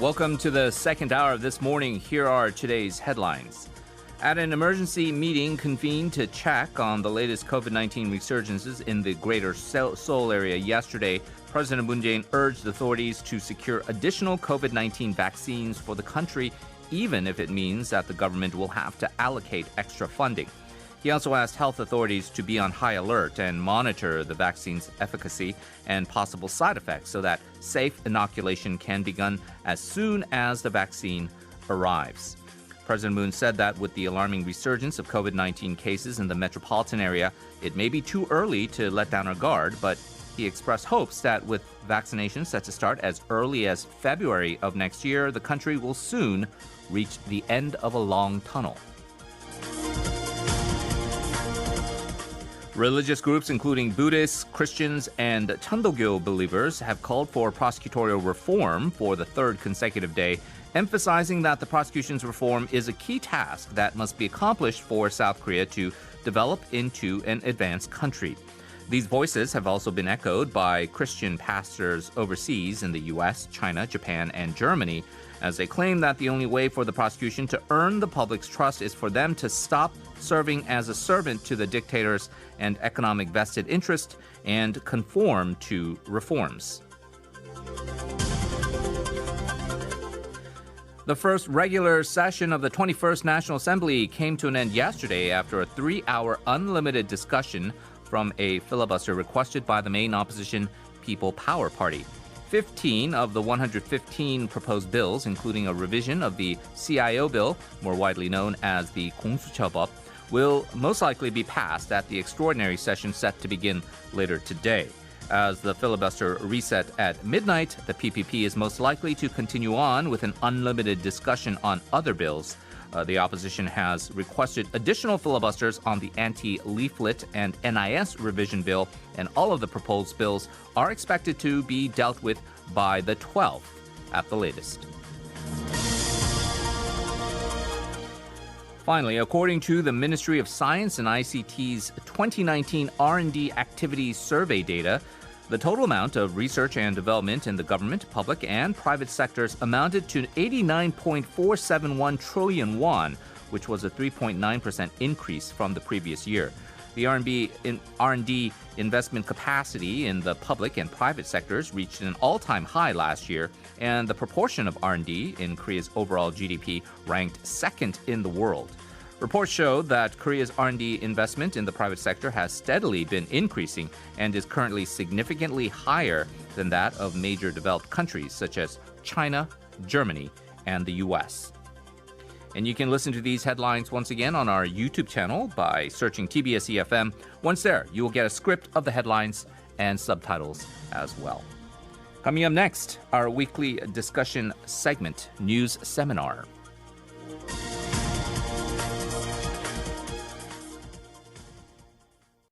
Welcome to the second hour of this morning. Here are today's headlines. At an emergency meeting convened to check on the latest COVID-19 resurgences in the greater Seoul area yesterday, President Moon Jae-in urged authorities to secure additional COVID-19 vaccines for the country, even if it means that the government will have to allocate extra funding. He also asked health authorities to be on high alert and monitor the vaccine's efficacy and possible side effects so that safe inoculation can begin as soon as the vaccine arrives. President Moon said that with the alarming resurgence of COVID-19 cases in the metropolitan area, it may be too early to let down our guard, but he expressed hopes that with vaccinations set to start as early as February of next year, the country will soon reach the end of a long tunnel. Religious groups including Buddhists, Christians, and Cheondogyo believers have called for prosecutorial reform for the third consecutive day, emphasizing that the prosecution's reform is a key task that must be accomplished for South Korea to develop into an advanced country. These voices have also been echoed by Christian pastors overseas in the U.S., China, Japan, and Germany, as they claim that the only way for the prosecution to earn the public's trust is for them to stop serving as a servant to the dictators and economic vested interest and conform to reforms. The first regular session of the 21st National Assembly came to an end yesterday after a 3-hour unlimited discussion from a filibuster requested by the main opposition People Power Party. 15 of the 115 proposed bills, including a revision of the CIO bill, more widely known as the 공수처법, will most likely be passed at the extraordinary session set to begin later today. As the filibuster reset at midnight, the PPP is most likely to continue on with an unlimited discussion on other bills. The opposition has requested additional filibusters on the anti-leaflet and NIS revision bill, and all of the proposed bills are expected to be dealt with by the 12th at the latest. Finally, according to the Ministry of Science and ICT's 2019 R&D activities survey data, the total amount of research and development in the government, public, and private sectors amounted to 89.471 trillion won, which was a 3.9% increase from the previous year. The R&D investment capacity in the public and private sectors reached an all-time high last year, and the proportion of R&D in Korea's overall GDP ranked second in the world. Reports show that Korea's R&D investment in the private sector has steadily been increasing and is currently significantly higher than that of major developed countries such as China, Germany, and the U.S. And you can listen to these headlines once again on our YouTube channel by searching TBS eFM. Once there, you will get a script of the headlines and subtitles as well. Coming up next, our weekly discussion segment, News Seminar.